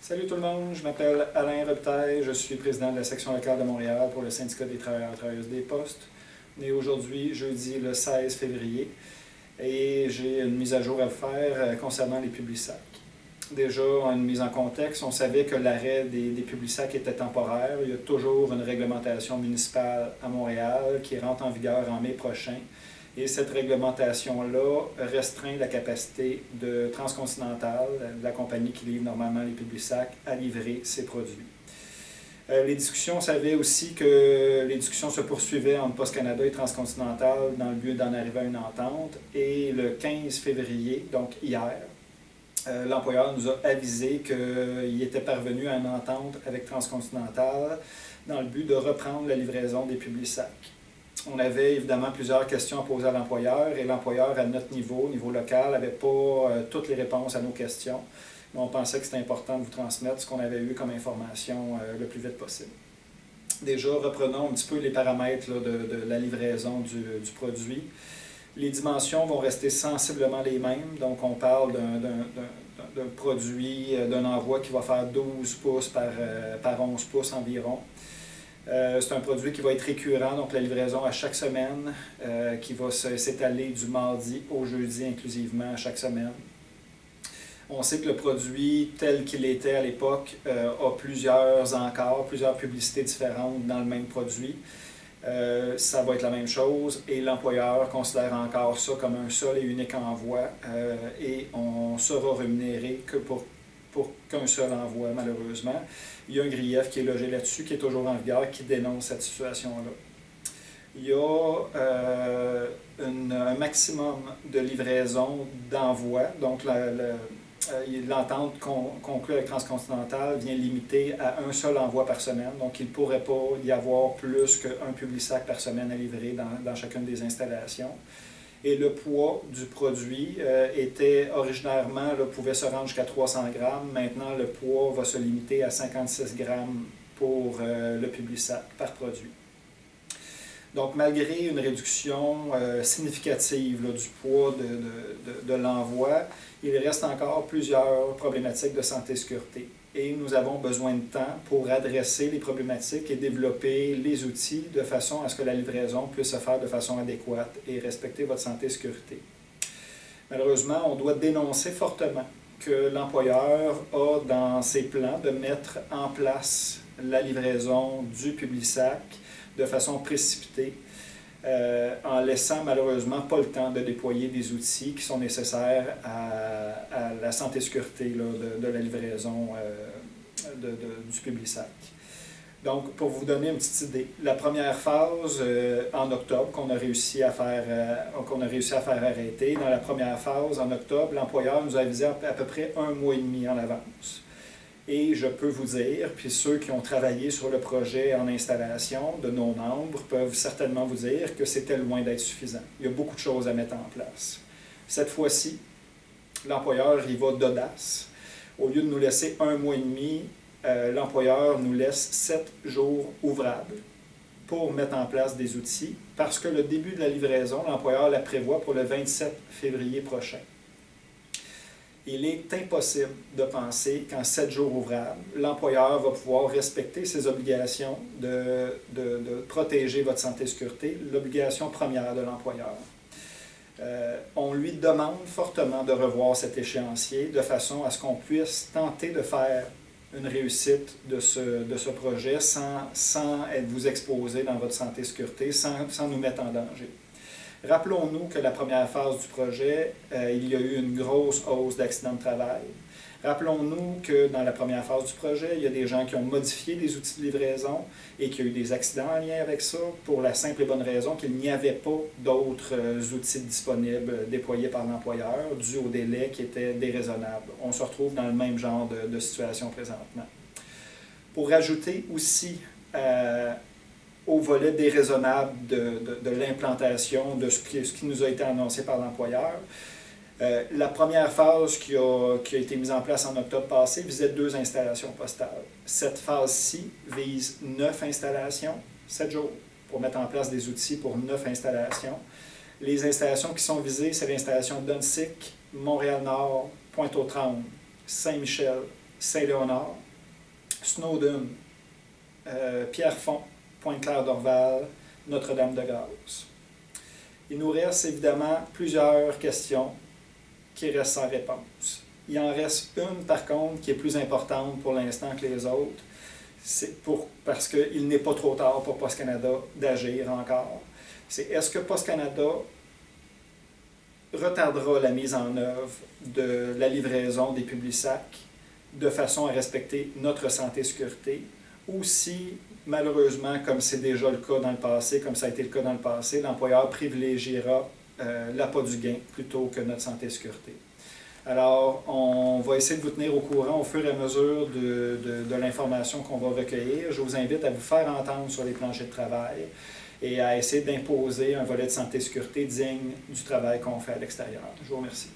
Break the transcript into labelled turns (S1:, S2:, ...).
S1: Salut tout le monde, je m'appelle Alain Robitaille, je suis président de la section locale de Montréal pour le syndicat des travailleurs et travailleuses des postes. On est aujourd'hui, jeudi le 16 février, et j'ai une mise à jour à faire concernant les Publisac. Déjà, une mise en contexte, on savait que l'arrêt des Publisac était temporaire. Il y a toujours une réglementation municipale à Montréal qui rentre en vigueur en mai prochain. Et cette réglementation-là restreint la capacité de Transcontinental, la compagnie qui livre normalement les Publisac, à livrer ses produits. Les discussions, on savait aussi que les discussions se poursuivaient entre Post Canada et Transcontinental dans le but d'en arriver à une entente. Et le 15 février, donc hier, l'employeur nous a avisé qu'il était parvenu à une entente avec Transcontinental dans le but de reprendre la livraison des Publisac. On avait évidemment plusieurs questions à poser à l'employeur et l'employeur, à notre niveau, au niveau local, n'avait pas toutes les réponses à nos questions. Mais on pensait que c'était important de vous transmettre ce qu'on avait eu comme information le plus vite possible. Déjà, reprenons un petit peu les paramètres là, de la livraison du produit. Les dimensions vont rester sensiblement les mêmes. Donc, on parle d'un produit, d'un envoi qui va faire 12 pouces par 11 pouces environ. C'est un produit qui va être récurrent, donc la livraison à chaque semaine, qui va s'étaler du mardi au jeudi inclusivement à chaque semaine. On sait que le produit tel qu'il était à l'époque a plusieurs publicités différentes dans le même produit. Ça va être la même chose et l'employeur considère encore ça comme un seul et unique envoi et on sera rémunéré que pour qu'un seul envoi, malheureusement. Il y a un grief qui est logé là-dessus, qui est toujours en vigueur, qui dénonce cette situation-là. Il y a un maximum de livraison d'envoi, donc l'entente conclue avec Transcontinental vient limiter à un seul envoi par semaine, donc il ne pourrait pas y avoir plus qu'un Publisac par semaine à livrer dans chacune des installations. Et le poids du produit était originairement, pouvait se rendre jusqu'à 300 grammes. Maintenant, le poids va se limiter à 56 grammes pour le Publisac par produit. Donc, malgré une réduction significative du poids de l'envoi, il reste encore plusieurs problématiques de santé-sécurité. Et nous avons besoin de temps pour adresser les problématiques et développer les outils de façon à ce que la livraison puisse se faire de façon adéquate et respecter votre santé et sécurité. Malheureusement, on doit dénoncer fortement que l'employeur a dans ses plans de mettre en place la livraison du Publisac de façon précipitée, en laissant malheureusement pas le temps de déployer des outils qui sont nécessaires à la santé et sécurité de la livraison du Publisac. Donc, pour vous donner une petite idée, la première phase en octobre qu'on a réussi à faire arrêter, dans la première phase en octobre, l'employeur nous a avisé à peu près 1 mois et demi en avance. Et je peux vous dire, puis ceux qui ont travaillé sur le projet en installation de nos membres peuvent certainement vous dire que c'était loin d'être suffisant. Il y a beaucoup de choses à mettre en place. Cette fois-ci, l'employeur y va d'audace. Au lieu de nous laisser 1 mois et demi, l'employeur nous laisse 7 jours ouvrables pour mettre en place des outils, parce que le début de la livraison, l'employeur la prévoit pour le 27 février prochain. Il est impossible de penser qu'en 7 jours ouvrables, l'employeur va pouvoir respecter ses obligations de protéger votre santé et sécurité, l'obligation première de l'employeur. On lui demande fortement de revoir cet échéancier de façon à ce qu'on puisse tenter de faire une réussite de ce projet sans vous exposer dans votre santé et sécurité, sans nous mettre en danger. Rappelons-nous que la première phase du projet, il y a eu une grosse hausse d'accidents de travail. Rappelons-nous que dans la première phase du projet, il y a des gens qui ont modifié des outils de livraison et qu'il y a eu des accidents en lien avec ça pour la simple et bonne raison qu'il n'y avait pas d'autres outils disponibles déployés par l'employeur dû au délai qui était déraisonnable. On se retrouve dans le même genre de situation présentement. Pour rajouter aussi au volet déraisonnable de l'implantation de ce qui nous a été annoncé par l'employeur. La première phase qui a été mise en place en octobre passé visait 2 installations postales. Cette phase-ci vise 9 installations, 7 jours, pour mettre en place des outils pour 9 installations. Les installations qui sont visées, c'est l'installation d'Unsick, Montréal-Nord, Pointe-aux-Trembles, Saint-Michel, Saint-Léonard, Snowdon, Pierrefonds, Pointe-Claire-Dorval, Notre-Dame-de-Grâce. Il nous reste évidemment plusieurs questions qui restent sans réponse. Il en reste une, par contre, qui est plus importante pour l'instant que les autres. Parce qu'il n'est pas trop tard pour Post Canada d'agir encore. C'est est-ce que Post Canada retardera la mise en œuvre de la livraison des Publisac de façon à respecter notre santé et sécurité, ou si, malheureusement, comme c'est déjà le cas dans le passé, comme ça a été le cas dans le passé, l'employeur privilégiera l'appât du gain plutôt que notre santé et sécurité. Alors, on va essayer de vous tenir au courant au fur et à mesure de l'information qu'on va recueillir. Je vous invite à vous faire entendre sur les planchers de travail et à essayer d'imposer un volet de santé et sécurité digne du travail qu'on fait à l'extérieur. Je vous remercie.